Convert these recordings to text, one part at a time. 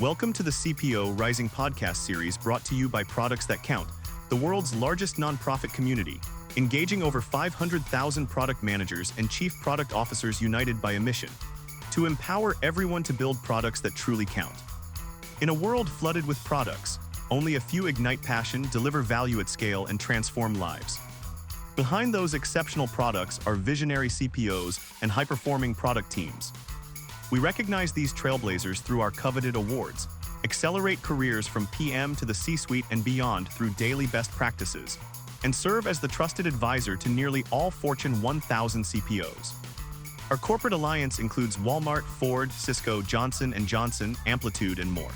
Welcome to the CPO Rising podcast series brought to you by Products That Count, the world's largest nonprofit community, engaging over 500,000 product managers and chief product officers united by a mission to empower everyone to build products that truly count. In a world flooded with products, only a few ignite passion, deliver value at scale, and transform lives. Behind those exceptional products are visionary CPOs and high-performing product teams. We recognize these trailblazers through our coveted awards, accelerate careers from PM to the C-suite and beyond through daily best practices, and serve as the trusted advisor to nearly all Fortune 1000 CPOs. Our corporate alliance includes Walmart, Ford, Cisco, Johnson & Johnson, Amplitude, and more.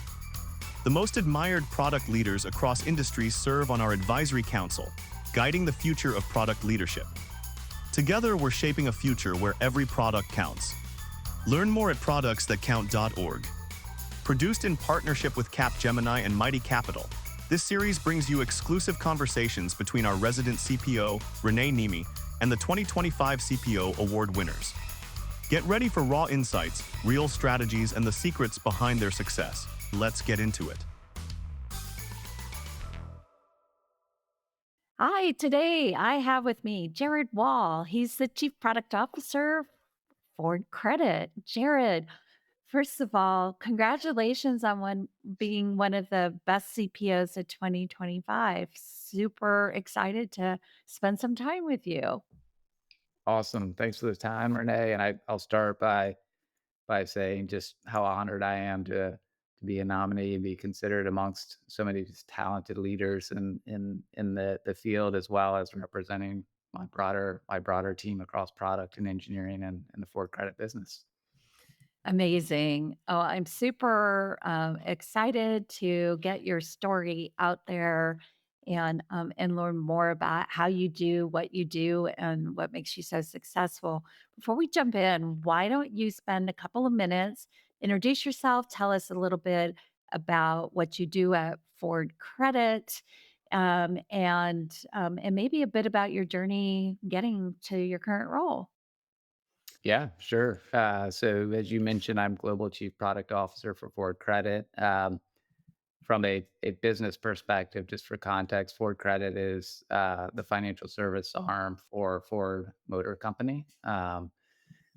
The most admired product leaders across industries serve on our advisory council, guiding the future of product leadership. Together, we're shaping a future where every product counts. Learn more at productsthatcount.org. Produced in partnership with Capgemini and Mighty Capital, this series brings you exclusive conversations between our resident CPO, Renee Niemi, and the 2025 CPO Award winners. Get ready for raw insights, real strategies, and the secrets behind their success. Let's get into it. Hi, today I have with me Jared Wall. He's the Chief Product Officer for Credit. Jared, first of all, congratulations on being one of the best CPOs of 2025. Super excited to spend some time with you. Awesome. Thanks for the time, Renee. And I'll start by saying just how honored I am to be a nominee and be considered amongst so many just talented leaders in the field, as well as representing my broader team across product and engineering and the Ford Credit business. Amazing. Oh, I'm super excited to get your story out there and learn more about how you do what you do and what makes you so successful. Before we jump in, why don't you spend a couple of minutes, introduce yourself, tell us a little bit about what you do at Ford Credit, and maybe a bit about your journey getting to your current role. Yeah, sure. So as you mentioned, I'm Global Chief Product Officer for Ford Credit. From a business perspective, just for context, Ford Credit is the financial service arm for Ford Motor Company.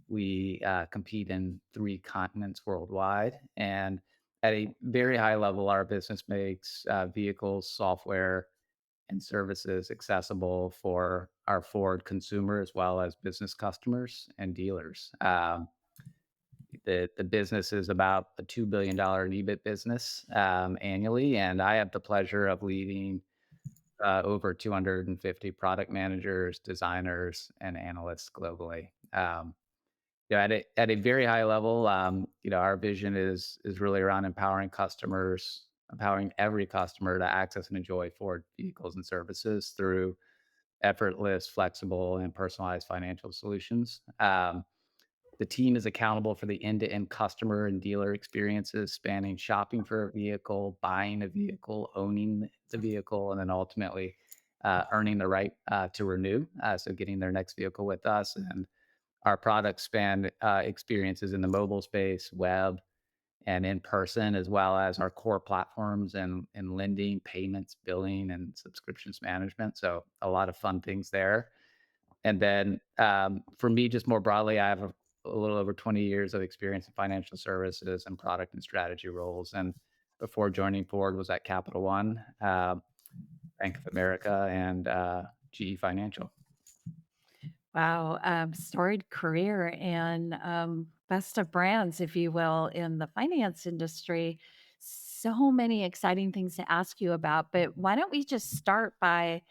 We compete in 3 continents worldwide, and at a very high level, our business makes vehicles, software, and services accessible for our Ford consumer as well as business customers and dealers. The business is about a $2 billion in EBIT business annually, and I have the pleasure of leading over 250 product managers, designers, and analysts globally. At a very high level, our vision is really around empowering customers, empowering every customer to access and enjoy Ford vehicles and services through effortless, flexible, and personalized financial solutions. The team is accountable for the end-to-end customer and dealer experiences, spanning shopping for a vehicle, buying a vehicle, owning the vehicle, and then ultimately earning the right to renew. So getting their next vehicle with us. And our products span experiences in the mobile space, web, and in person, as well as our core platforms and lending, payments, billing, and subscriptions management. So a lot of fun things there. And then for me, just more broadly, I have a little over 20 years of experience in financial services and product and strategy roles. And before joining Ford, was at Capital One, Bank of America, and GE Financial. Wow, storied career and best of brands, if you will, in the finance industry. So many exciting things to ask you about, but why don't we just start by,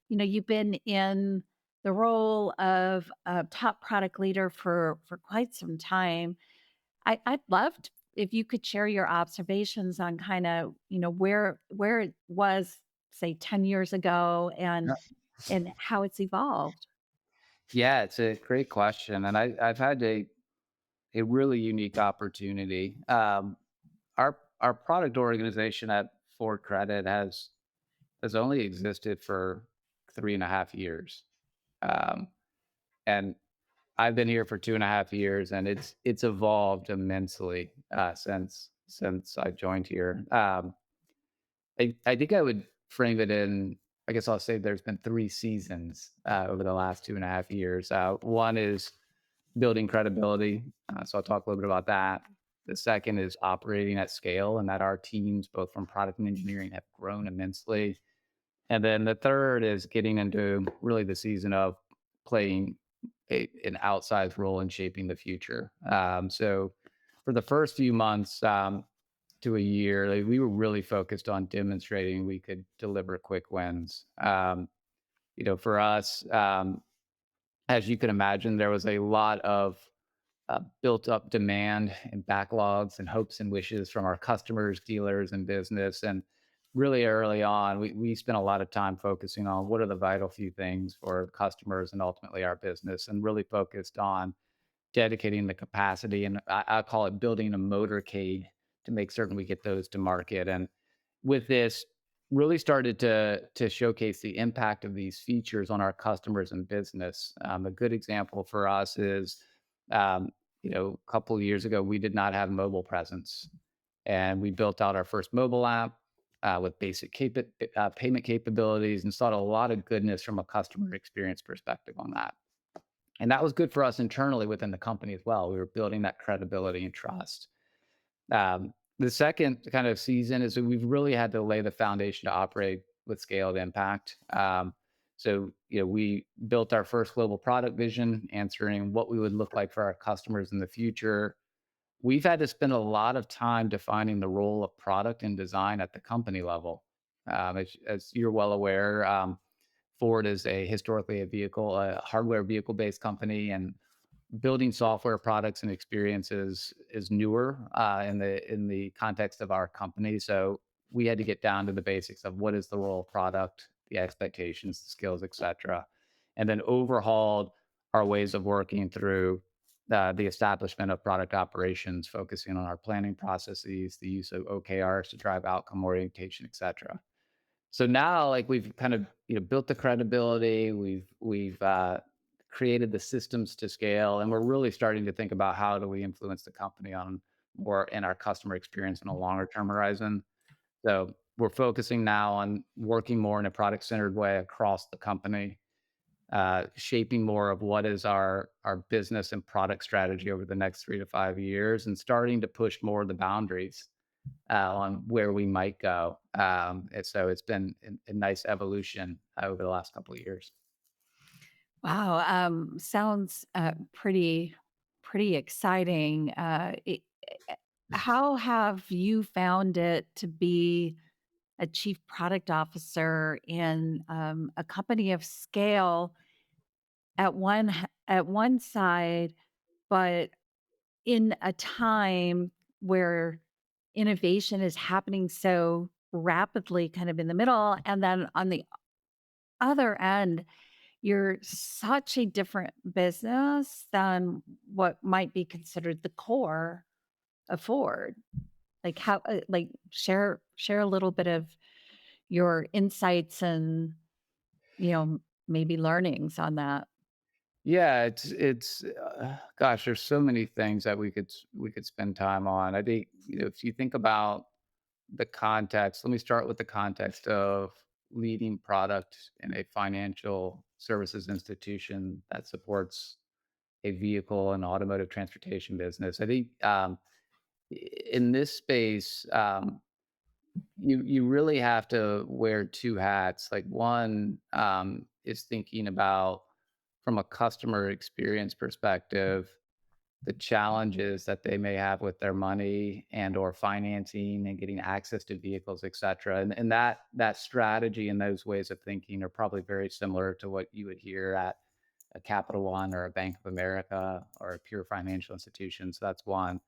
you've been in the role of a top product leader for quite some time. I'd love if you could share your observations on kind of, where it was, say, 10 years ago and how it's evolved. Yeah, it's a great question, and I've had a really unique opportunity. Our product organization at Ford Credit has only existed for 3.5 years, um, and I've been here for 2.5 years, and it's evolved immensely since since I joined here. I think I would frame it in, I guess I'll say there's been 3 seasons, over the last 2.5 years. One is building credibility, so I'll talk a little bit about that. The second is operating at scale, and that our teams, both from product and engineering, have grown immensely. And then the third is getting into really the season of playing an outsized role in shaping the future. So for the first few months, to a year, like, we were really focused on demonstrating we could deliver quick wins. For us, as you can imagine, there was a lot of built up demand and backlogs and hopes and wishes from our customers, dealers, and business. And really early on, we spent a lot of time focusing on what are the vital few things for customers and ultimately our business, and really focused on dedicating the capacity, and I call it building a motorcade to make certain we get those to market. And with this, really started to showcase the impact of these features on our customers and business. A good example for us is, um, a couple of years ago, we did not have mobile presence, and we built out our first mobile app with basic payment capabilities, and saw a lot of goodness from a customer experience perspective on that. And that was good for us internally within the company as well. We were building that credibility and trust. The second kind of season is that we've really had to lay the foundation to operate with scaled impact. We built our first global product vision, answering what we would look like for our customers in the future. We've had to spend a lot of time defining the role of product and design at the company level. As you're well aware, Ford is historically a hardware vehicle-based company, and building software products and experiences is newer in the context of our company. So we had to get down to the basics of what is the role of product, the expectations, the skills, etc., and then overhauled our ways of working through the establishment of product operations, focusing on our planning processes, the use of OKRs to drive outcome orientation, etc. So now, like, we've kind of, built the credibility, we've created the systems to scale, and we're really starting to think about how do we influence the company on more in our customer experience in a longer term horizon. So we're focusing now on working more in a product centered way across the company, shaping more of what is our business and product strategy over the next 3 to 5 years, and starting to push more of the boundaries on where we might go. And so it's been a nice evolution over the last couple of years. Wow, sounds pretty exciting. How have you found it to be a chief product officer in a company of scale at one side, but in a time where innovation is happening so rapidly, kind of in the middle, and then on the other end, you're such a different business than what might be considered the core of Ford. Like how, share a little bit of your insights and maybe learnings on that. Yeah, it's gosh, there's so many things that we could spend time on. I think, if you think about the context, let me start with the context of leading product in a financial services institution that supports a vehicle and automotive transportation business. I think, in this space, you really have to wear two hats. Like, one, is thinking about, from a customer experience perspective, the challenges that they may have with their money and or financing and getting access to vehicles, et cetera. And that strategy and those ways of thinking are probably very similar to what you would hear at a Capital One or a Bank of America or a pure financial institution. So that's one.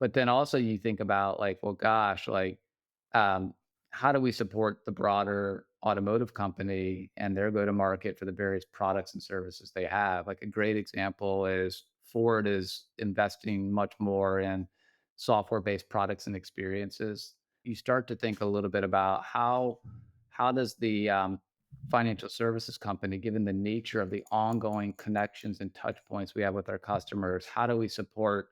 But then also you think about, like, well, gosh, like, um, how do we support the broader automotive company and their go to market for the various products and services they have? Like, a great example is Ford is investing much more in software based products and experiences. You start to think a little bit about how does the financial services company, given the nature of the ongoing connections and touch points we have with our customers, how do we support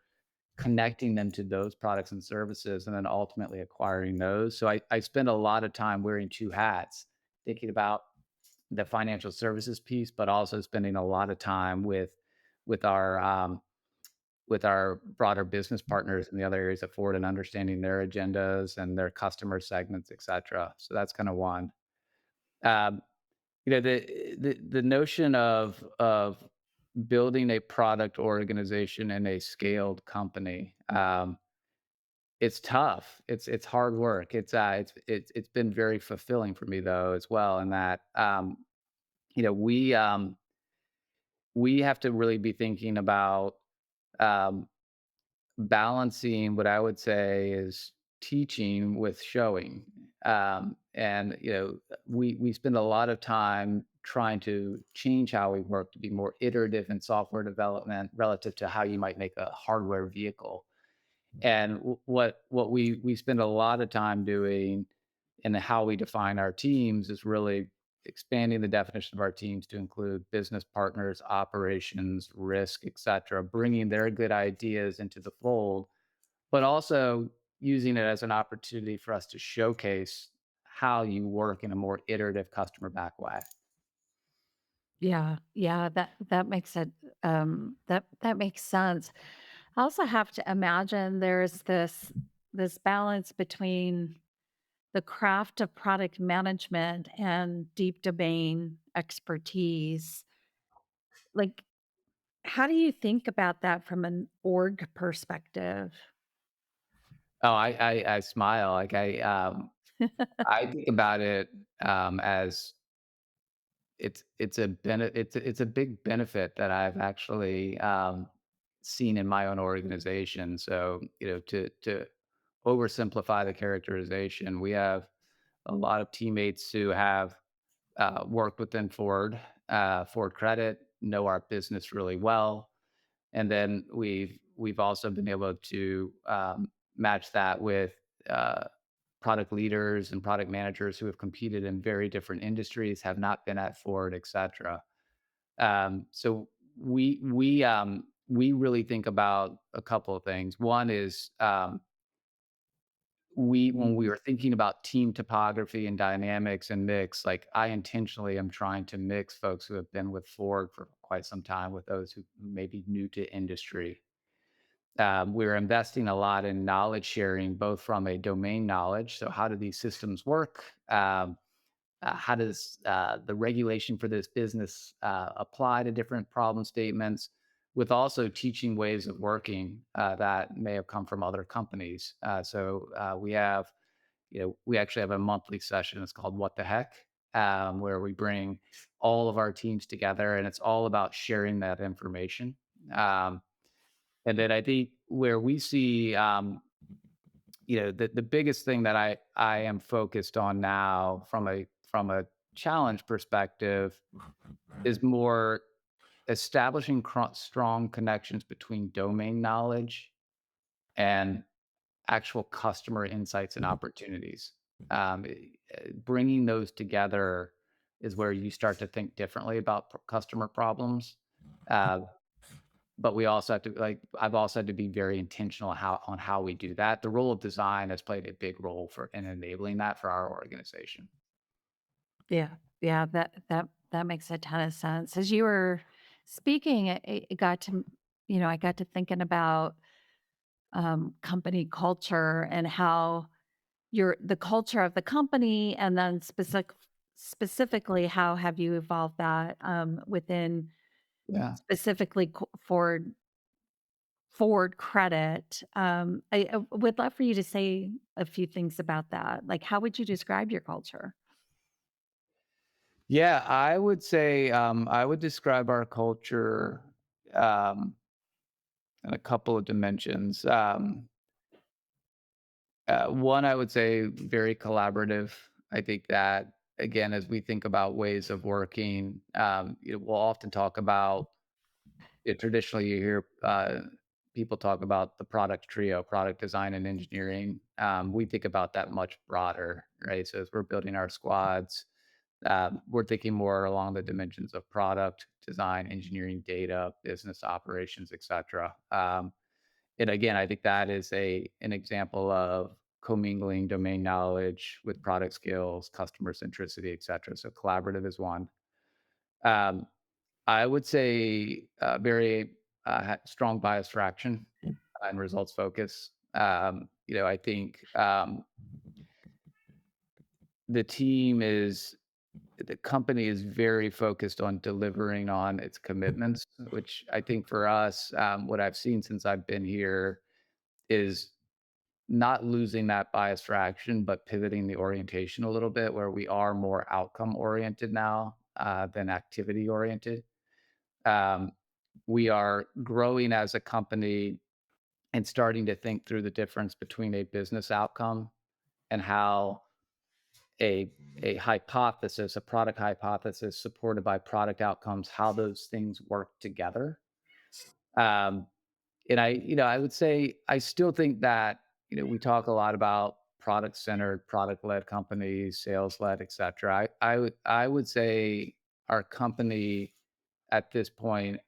connecting them to those products and services, and then ultimately acquiring those. So I spend a lot of time wearing two hats, thinking about the financial services piece, but also spending a lot of time with our with our broader business partners in the other areas of Ford and understanding their agendas and their customer segments, et cetera. So that's kind of one. Um, the notion of building a product organization in a scaled company, it's tough. It's hard work. It's been very fulfilling for me though as well. In that you know we have to really be thinking about um, balancing what I would say is teaching with showing. And we spend a lot of time trying to change how we work to be more iterative in software development relative to how you might make a hardware vehicle. And what we spend a lot of time doing and how we define our teams is really expanding the definition of our teams to include business partners, operations, risk, et cetera, bringing their good ideas into the fold, but also using it as an opportunity for us to showcase how you work in a more iterative customer back way. Yeah, yeah, that makes it that makes sense. I also have to imagine there's this balance between the craft of product management and deep domain expertise. Like, how do you think about that from an org perspective? Oh, I smile. I think about it as it's a big benefit that I've actually, seen in my own organization. So, to oversimplify the characterization, we have a lot of teammates who have, worked within Ford, Ford Credit, know our business really well, and then we've also been able to, match that with, uh, product leaders and product managers who have competed in very different industries, have not been at Ford, et cetera. So we really think about a couple of things. One is we when we were thinking about team topography and dynamics and mix, like I intentionally am trying to mix folks who have been with Ford for quite some time with those who may be new to industry. We're investing a lot in knowledge sharing, both from a domain knowledge. So, how do these systems work? How does the regulation for this business apply to different problem statements? With also teaching ways of working that may have come from other companies. We actually have a monthly session. It's called "What the Heck," where we bring all of our teams together, and it's all about sharing that information. Um, and then I think where we see, the biggest thing that I am focused on now from a challenge perspective is more establishing strong connections between domain knowledge and actual customer insights and opportunities. Bringing those together is where you start to think differently about customer problems. Uh, but we also have to I've also had to be very intentional on how we do that. The role of design has played a big role for in enabling that for our organization. Yeah, yeah, that makes a ton of sense. As you were speaking, it got to I got to thinking about company culture and how the culture of the company, and then specifically how have you evolved that within Yeah. specifically Ford Credit. I would love for you to say a few things about that. Like, how would you describe your culture? Yeah, I would say, I would describe our culture, um, in a couple of dimensions. One, I would say very collaborative. I think that, again, as we think about ways of working, we'll often talk about traditionally you hear people talk about the product trio, product design and engineering. We think about that much broader, right? So as we're building our squads, we're thinking more along the dimensions of product design, engineering, data, business operations, et cetera. And again, I think that is an example of commingling domain knowledge with product skills, customer centricity, et cetera. So collaborative is one. Um, I would say very strong bias for action and results focus. I think the team is the company is very focused on delivering on its commitments, which I think for us, what I've seen since I've been here is not losing that bias for action, but pivoting the orientation a little bit where we are more outcome oriented now than activity oriented. Um, we are growing as a company and starting to think through the difference between a business outcome and how a a product hypothesis supported by product outcomes, how those things work together. Um, and I would say I still think that, we talk a lot about product centered, product led companies, sales led, et cetera. I would say our company at this point,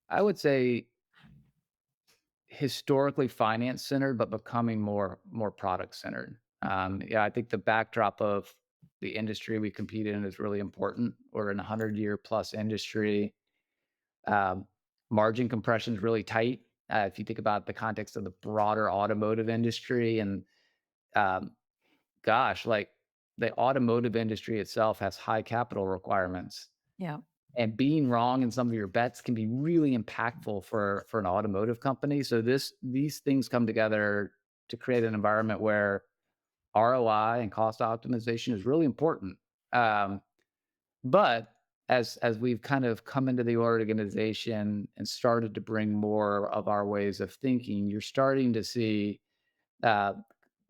I would say historically finance centered, but becoming more product centered. Yeah, I think the backdrop of the industry we compete in is really important. We're in a 100-year plus industry. Um, Margin compression is really tight. If you think about the context of the broader automotive industry, and um, gosh, like the automotive industry itself has high capital requirements. Yeah. And being wrong in some of your bets can be really impactful for an automotive company. So these things come together to create an environment where ROI and cost optimization is really important. Um, but as we've kind of come into the organization and started to bring more of our ways of thinking, you're starting to see uh,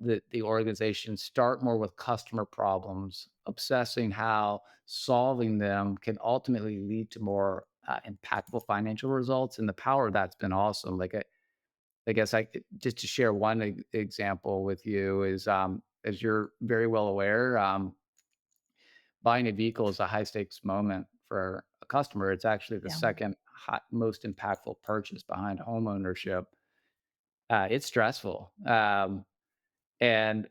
the organization start more with customer problems, obsessing how solving them can ultimately lead to more impactful financial results. And the power of that's been awesome. I guess just to share one example with you is, as you're very well aware, buying a vehicle is a high stakes moment for a customer. It's actually the Yeah. second most impactful purchase behind home ownership. It's stressful. And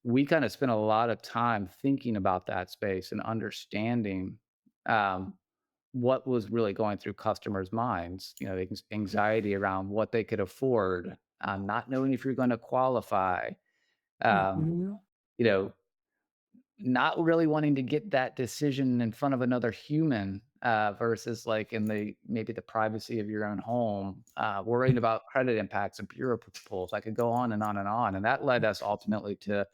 we kinda spent a lot of time thinking about that space and understanding, um, what was really going through customers' minds, the anxiety around what they could afford, not knowing if you're gonna qualify, um, Mhm. you know, not really wanting to get that decision in front of another human, versus, like, in maybe the privacy of your own home, worrying about credit impacts and bureau pulls. I could go on and on and on, and that led us ultimately to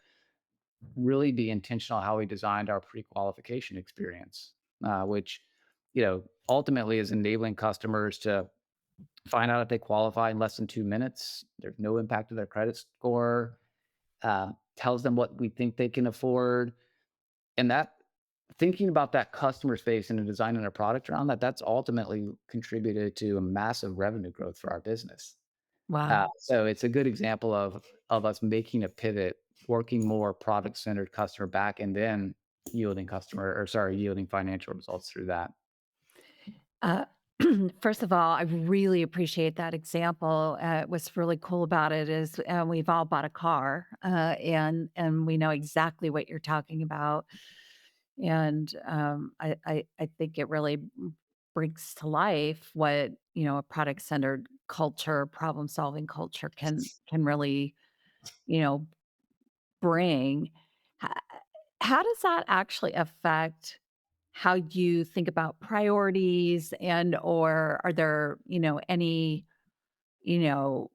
really be intentional how we designed our pre-qualification experience, which, ultimately is enabling customers to find out if they qualify in less than 2 minutes. There's no impact to their credit score. Tells them what we think they can afford, and that thinking about that customer space and designing a product around that, that's ultimately contributed to a massive revenue growth for our business. Wow. So it's a good example of us making a pivot, working more product centered customer back, and then yielding financial results through that. Uh, First of all, I really appreciate that example. What's really cool about it is we've all bought a car, and we know exactly what you're talking about. And I think it really brings to life what a product centered culture, problem solving culture can really you know bring. Ho how does that actually affect how you think about priorities and or are there, any, you know,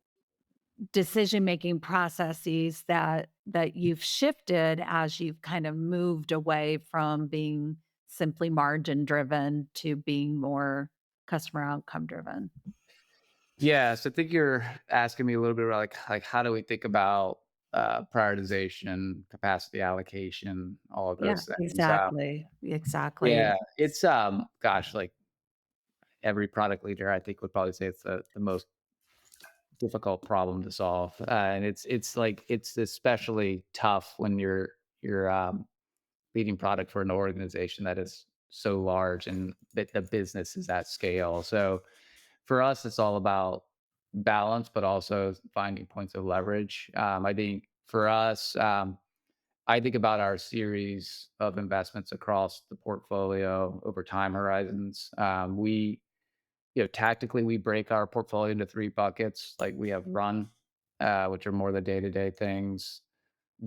decision-making processes that you've shifted as you've kind of moved away from being simply margin driven to being more customer outcome driven? Yeah, so I think you're asking me a little bit about like how do we think about prioritization, capacity allocation, all of Yeah, those things. exactly, exactly. Yeah, it's gosh, like every product leader I think would probably say it's the most difficult problem to solve. And it's like it's especially tough when you're leading product for an organization that is so large and that the business is at scale. So for us, it's all about balance, but also finding points of leverage. I think for us, I think about our series of investments across the portfolio over time horizons. Tactically, we break our portfolio into three buckets. Like we have run, which are more the day to day things,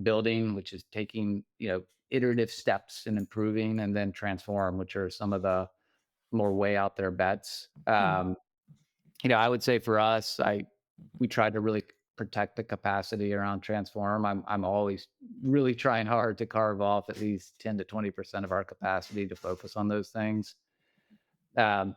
building, which is taking, iterative steps and improving, and then transform, which are some of the more way out there bets. Mm. I would say for us, we try to really protect the capacity around transform. I'm always really trying hard to carve off at least 10 to 20% of our capacity to focus on those things. Um,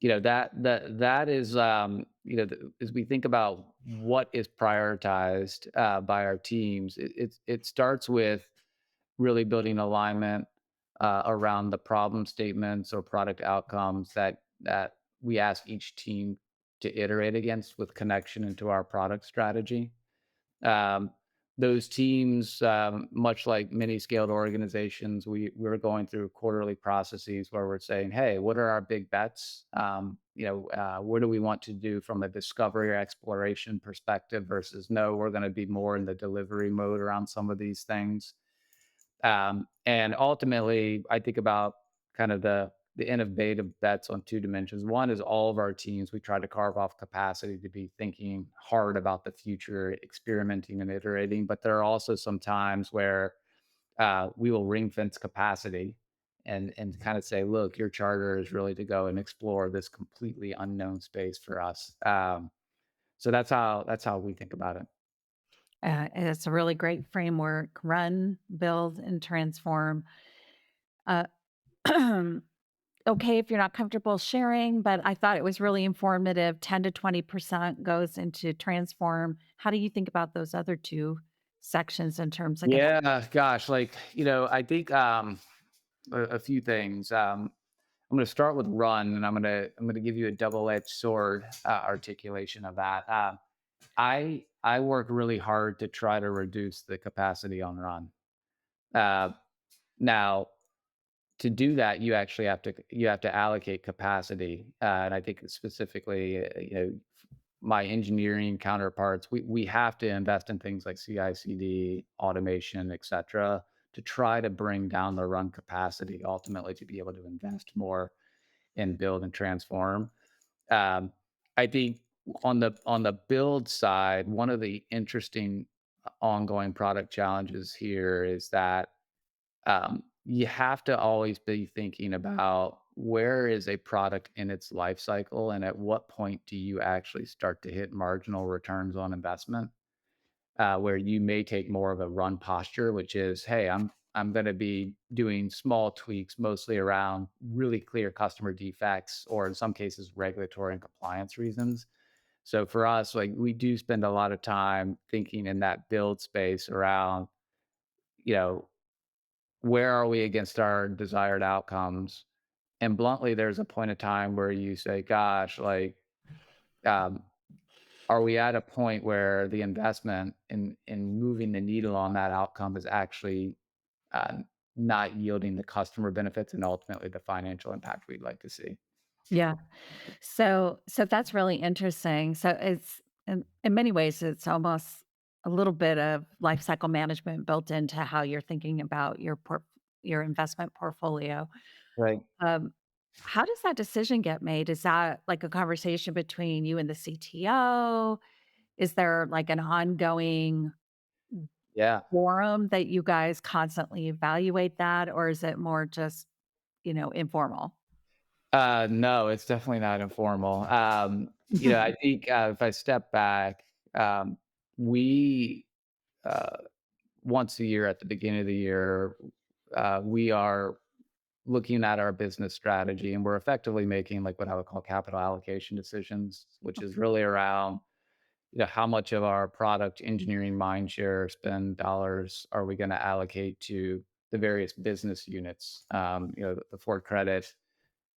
that is, as we think about what is prioritized by our teams, it starts with really building alignment around the problem statements or product outcomes that we ask each team to iterate against with connection into our product strategy. Um, those teams, much like many scaled organizations, we're going through quarterly processes where we're saying, "Hey, what are our big bets? What do we want to do from a discovery or exploration perspective versus no, we're going to be more in the delivery mode around some of these things." And ultimately, I think about kind of the innovative bets on two dimensions. One is all of our teams, we try to carve off capacity to be thinking hard about the future, experimenting and iterating. But there are also some times where we will ring fence capacity and kind of say, look, your charter is really to go and explore this completely unknown space for us. So that's how we think about it. It's a really great framework. Run, build, and transform. Uh, okay, if you're not comfortable sharing, but I thought it was really informative. 10 to 20% goes into transform. How do you think about those other two sections in terms like Yeah, gosh, I think a few things. I'm going to start with run, and I'm going to give you a double-edged sword articulation of that. I work really hard to try to reduce the capacity on run. Uh, Now, to do that, you have to allocate capacity, and I think specifically, my engineering counterparts, we have to invest in things like CI/CD, automation, et cetera, to try to bring down the run capacity, ultimately to be able to invest more and build and transform. Um, I think on the build side, one of the interesting ongoing product challenges here is that you have to always be thinking about where is a product in its life cycle and at what point do you actually start to hit marginal returns on investment, where you may take more of a run posture, which is, hey, I'm going to be doing small tweaks, mostly around really clear customer defects, or in some cases, regulatory and compliance reasons. So for us, like we do spend a lot of time thinking in that build space around, you know, where are we against our desired outcomes? And bluntly, there's a point of time where you say, gosh, um, are we at a point where the investment in moving the needle on that outcome is actually uh, not yielding the customer benefits and ultimately the financial impact we'd like to see? yeah. So that's really interesting. So it's in many ways it's almost a little bit of life cycle management built into how you're thinking about your investment portfolio. Right. Um, how does that decision get made? Is that like a conversation between you and the CTO? Is there like an ongoing Yeah. forum that you guys constantly evaluate that, or is it more just, informal? No, it's definitely not informal. I think if I step back, we uh, once a year at the beginning of the year, we are looking at our business strategy and we're effectively making like what I would call capital allocation decisions, which is really around, how much of our product engineering mind share spend dollars are we going to allocate to the various business units? The Ford Credit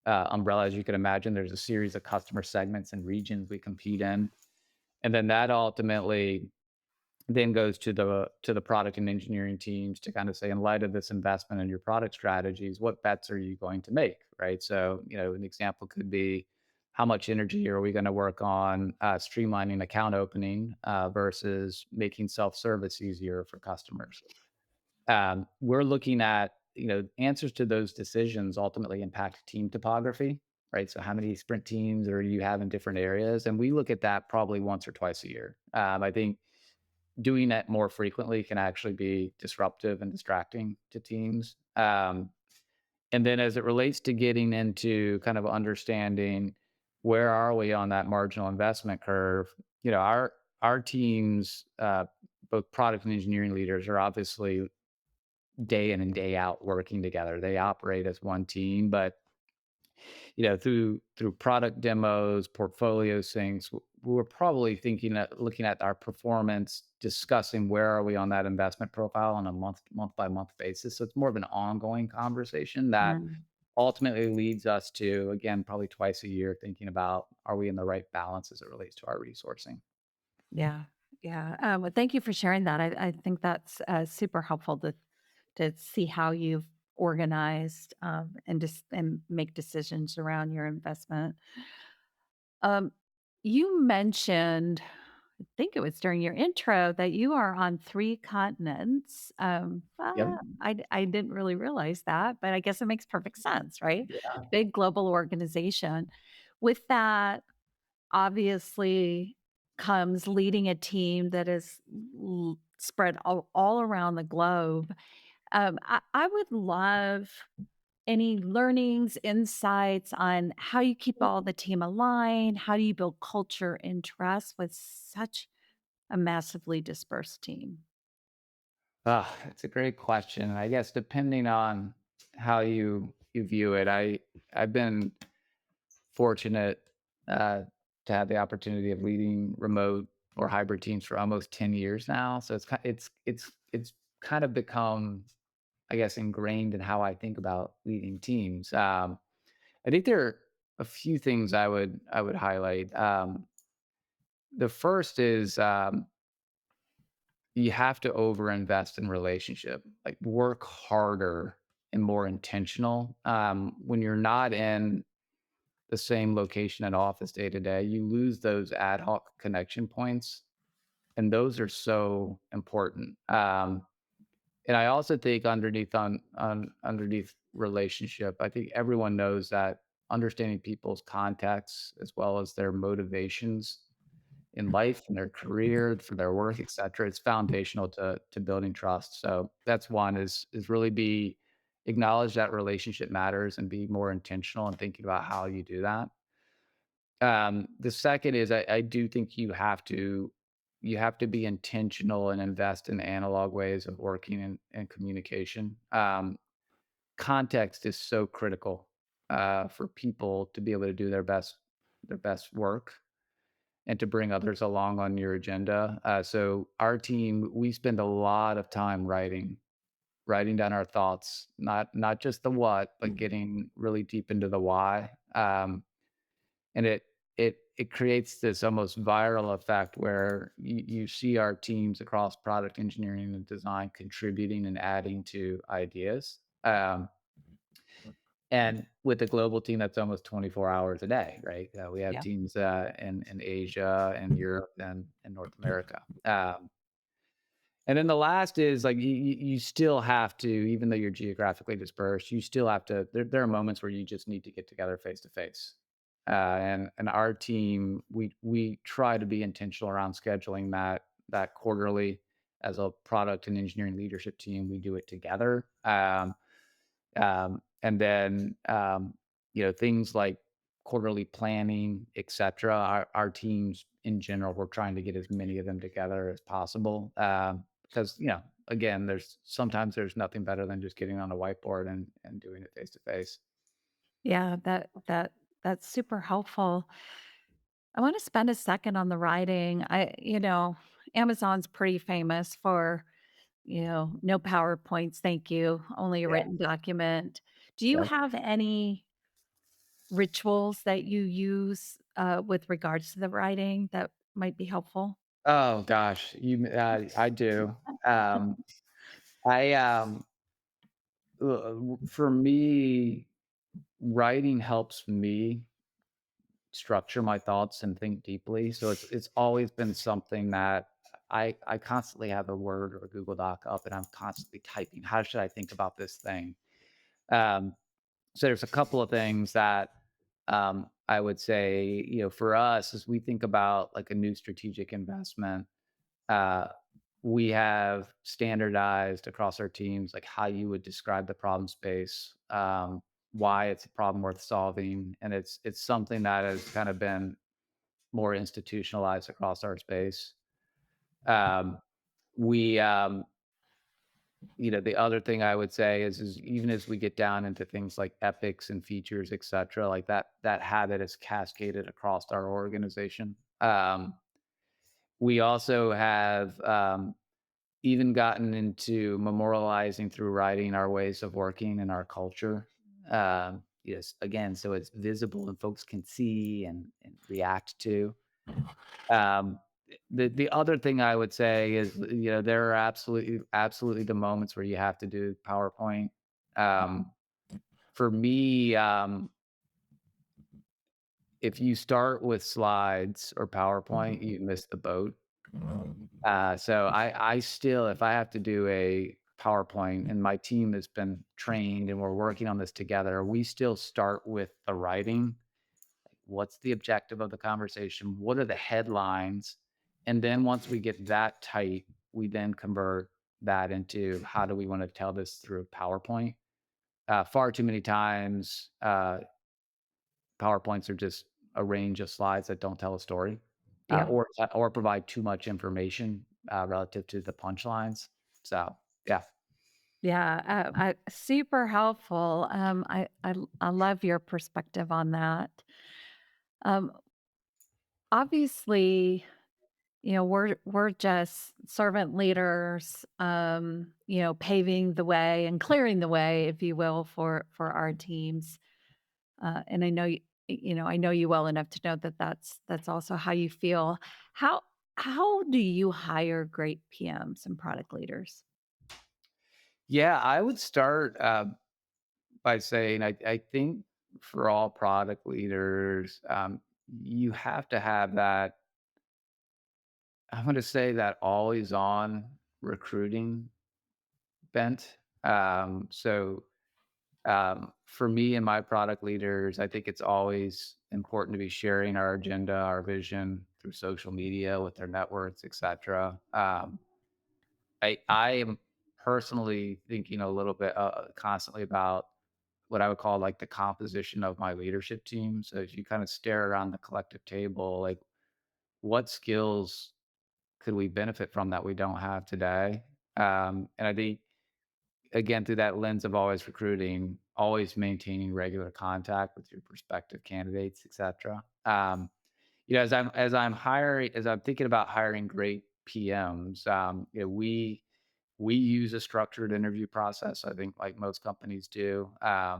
umbrella, as you can imagine, there's a series of customer segments and regions we compete in. And then that ultimately then goes to the product and engineering teams to kind of say, in light of this investment in your product strategies, what bets are you going to make, right? So, an example could be how much energy are we going to work on streamlining account opening versus making self-service easier for customers. We're looking at, answers to those decisions ultimately impact team topography, right? So how many sprint teams are you have in different areas? And we look at that probably once or twice a year. I think doing that more frequently can actually be disruptive and distracting to teams. And then as it relates to getting into kind of understanding where are we on that marginal investment curve, our teams, both product and engineering leaders, are obviously day in and day out working together. They operate as one team, but through product demos, portfolio syncs, we're probably looking at our performance, discussing where are we on that investment profile on a month by month basis. So it's more of an ongoing conversation that Mm, ultimately leads us to, again, probably twice a year, thinking about, are we in the right balance as it relates to our resourcing? yeah, yeah. Well, thank you for sharing that. I think that's super helpful to see how you've organized and make decisions around your investment. Um, you mentioned, I think it was during your intro, that you are on 3 continents. Yep. I didn't really realize that, but I guess it makes perfect sense, right? Big global organization. With that, obviously, comes leading a team that is spread all around the globe. I would love any learnings, insights on how you keep all the team aligned? How do you build culture and trust with such a massively dispersed team? Ah, it's a great question. I guess depending on how you view it, I've been fortunate to have the opportunity of leading remote or hybrid teams for almost 10 years now. So it's kind of become, I guess, ingrained in how I think about leading teams. I think there are a few things I would highlight. The first is, you have to overinvest in relationship, like work harder and more intentional. When you're not in the same location and office day to day, you lose those ad hoc connection points, and those are so important. And I also think underneath relationship, I think everyone knows that understanding people's contexts as well as their motivations in life and their career, for their work, et cetera, it's foundational to building trust. So that's one is really be acknowledge that relationship matters and be more intentional in thinking about how you do that. The second is I do think you have to be intentional and invest in analog ways of working and communication. Context is so critical for people to be able to do their best work and to bring others along on your agenda. So our team, we spend a lot of time writing down our thoughts, not just the what, but getting really deep into the why. And it creates this almost viral effect where you see our teams across product engineering and design contributing and adding to ideas. And with a global team, that's almost 24 hours a day, right? We have Yeah. teams in Asia and Europe and North America. And then the last is like you still have to, even though you're geographically dispersed, you still have to. There are moments where you just need to get together face to face. And our team, we try to be intentional around scheduling that quarterly. As a product and engineering leadership team, we do it together. And then, things like quarterly planning, et cetera. Our teams in general, we're trying to get as many of them together as possible. Because, again, there's nothing better than just getting on a whiteboard and doing it face to face. Yeah, that's super helpful. I want to spend a second on the writing. Amazon's pretty famous for, no PowerPoints, thank you, only a Yeah. written document. Do you Yep. have any rituals that you use with regards to the writing that might be helpful? Oh gosh, I do. Um, I for me, writing helps me structure my thoughts and think deeply. So it's always been something that I constantly have a Word or a Google Doc up and I'm constantly typing. How should I think about this thing? Um, so there's a couple of things that I would say, for us as we think about like a new strategic investment, uh, we have standardized across our teams like how you would describe the problem space, why it's a problem worth solving, and it's something that has kind of been more institutionalized across our space. Um, we the other thing I would say is even as we get down into things like epics and features, et cetera, like that habit is cascaded across our organization. We also have even gotten into memorializing through writing our ways of working and our culture. Yes, again, so it's visible and folks can see and react to. Um, the other thing I would say is, there are absolutely the moments where you have to do PowerPoint. Um, for me, if you start with slides or PowerPoint, you miss the boat. So I still, if I have to do a PowerPoint and my team has been trained and we're working on this together, we still start with the writing. What's the objective of the conversation? What are the headlines? And then once we get that tight, we then convert that into how do we want to tell this through PowerPoint? Far too many times, PowerPoints are just a range of slides that don't tell a story, Yeah. or provide too much information, relative to the punchlines. So, yeah. Yeah, super helpful. I love your perspective on that. Um, obviously, we're just servant leaders, paving the way and clearing the way, if you will, for our teams. And I know I know you well enough to know that that's also how you feel. How how do you hire great PMs and product leaders? Yeah, I would start, by saying I think for all product leaders, you have to have that, I'm gonna say that always on recruiting bent. For me and my product leaders, I think it's always important to be sharing our agenda, our vision through social media with their networks, et cetera. I am personally thinking a little bit, constantly about what I would call like the composition of my leadership team. So if you kind of stare around the collective table, like what skills could we benefit from that we don't have today? And I think again, through that lens of always recruiting, always maintaining regular contact with your prospective candidates, et cetera. As I'm thinking about hiring great PMs, we use a structured interview process. I think like most companies do. A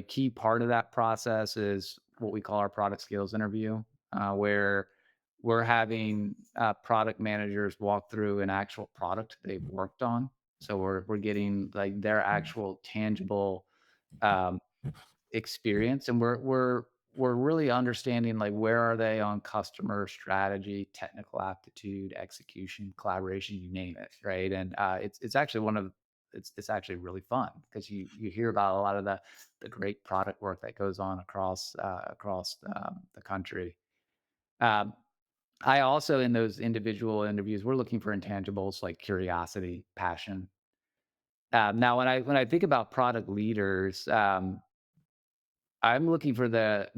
key part of that process is what we call our product skills interview, where we're having product managers walk through an actual product they've worked on. So we're getting like their actual tangible um, experience, and we're really understanding like where are they on customer strategy, technical aptitude, execution, collaboration, you name it, right? And it's actually it's actually really fun because you hear about a lot of the great product work that goes on across the country. Um, I also in those individual interviews, we're looking for intangibles like curiosity, passion. Now, when I think about product leaders, I'm looking for that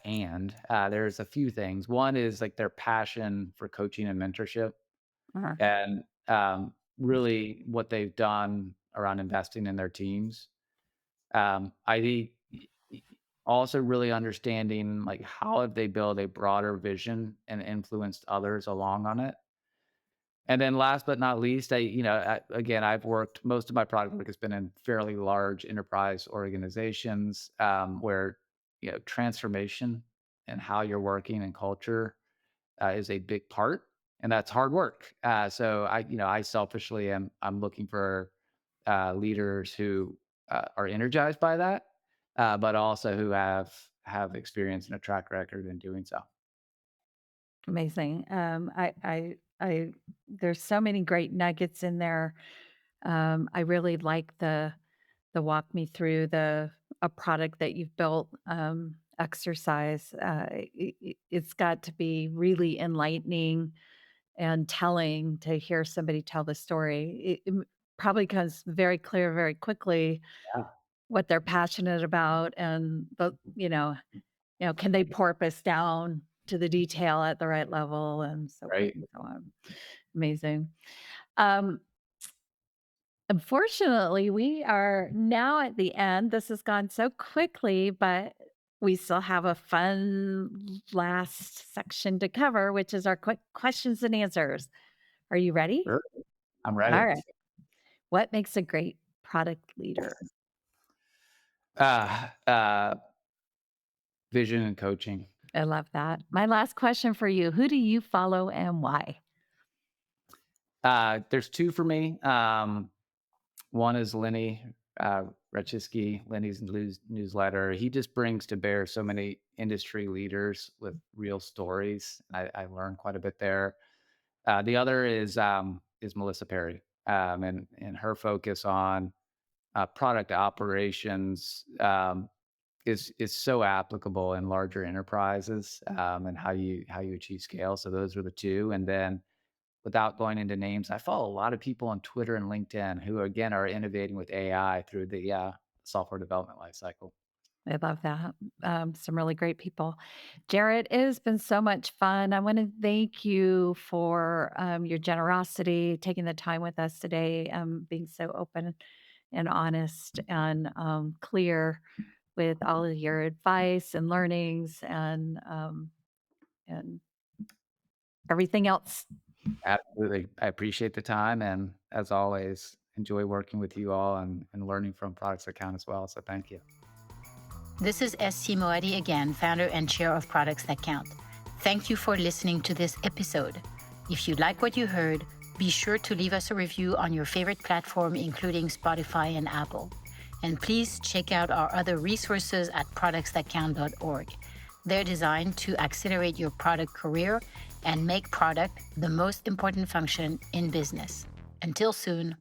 there's a few things. One is like their passion for coaching and mentorship Uh-huh. and, really what they've done around investing in their teams. I think also really understanding like how have they built a broader vision and influenced others along on it. And then last but not least, again, I've worked most of my product work has been in fairly large enterprise organizations, where, transformation and how you're working and culture, is a big part, and that's hard work. So I selfishly I'm looking for, leaders who, are energized by that, but also who have have experience and a track record in doing so. Amazing. There's so many great nuggets in there. I really like the walk me through a product that you've built exercise. It's got to be really enlightening and telling to hear somebody tell the story. It probably becomes very clear very quickly Yeah, what they're passionate about, and can they porpoise down to the detail at the right level, and so forth right. and so on. Amazing. Um, Unfortunately, we are now at the end. This has gone so quickly, but we still have a fun last section to cover, which is our quick questions and answers. Are you ready? Sure. I'm All ready. right. What makes a great product leader? Uh, uh, Vision and coaching. I love that. My last question for you: who do you follow and why? There's two for me. One is Lenny Rechiski, Lenny's newsletter. He just brings to bear so many industry leaders with real stories. I learned quite a bit there. The other is Melissa Perry, and her focus on product operations is so applicable in larger enterprises, and how you achieve scale. So those are the two, and then without going into names, I follow a lot of people on Twitter and LinkedIn who, again, are innovating with AI through the software development lifecycle. I love that. Some really great people. Jarrett, it has been so much fun. I want to thank you for your generosity, taking the time with us today, being so open and honest and clear with all of your advice and learnings and everything else. Absolutely. I appreciate the time. And as always, enjoy working with you all and learning from products that count as well. So thank you. This is SC Moadi again, founder and chair of Products That Count. Thank you for listening to this episode. If you like what you heard, be sure to leave us a review on your favorite platform, including Spotify and Apple. And please check out our other resources at productsthatcount.org. They're designed to accelerate your product career and make product the most important function in business. Until soon.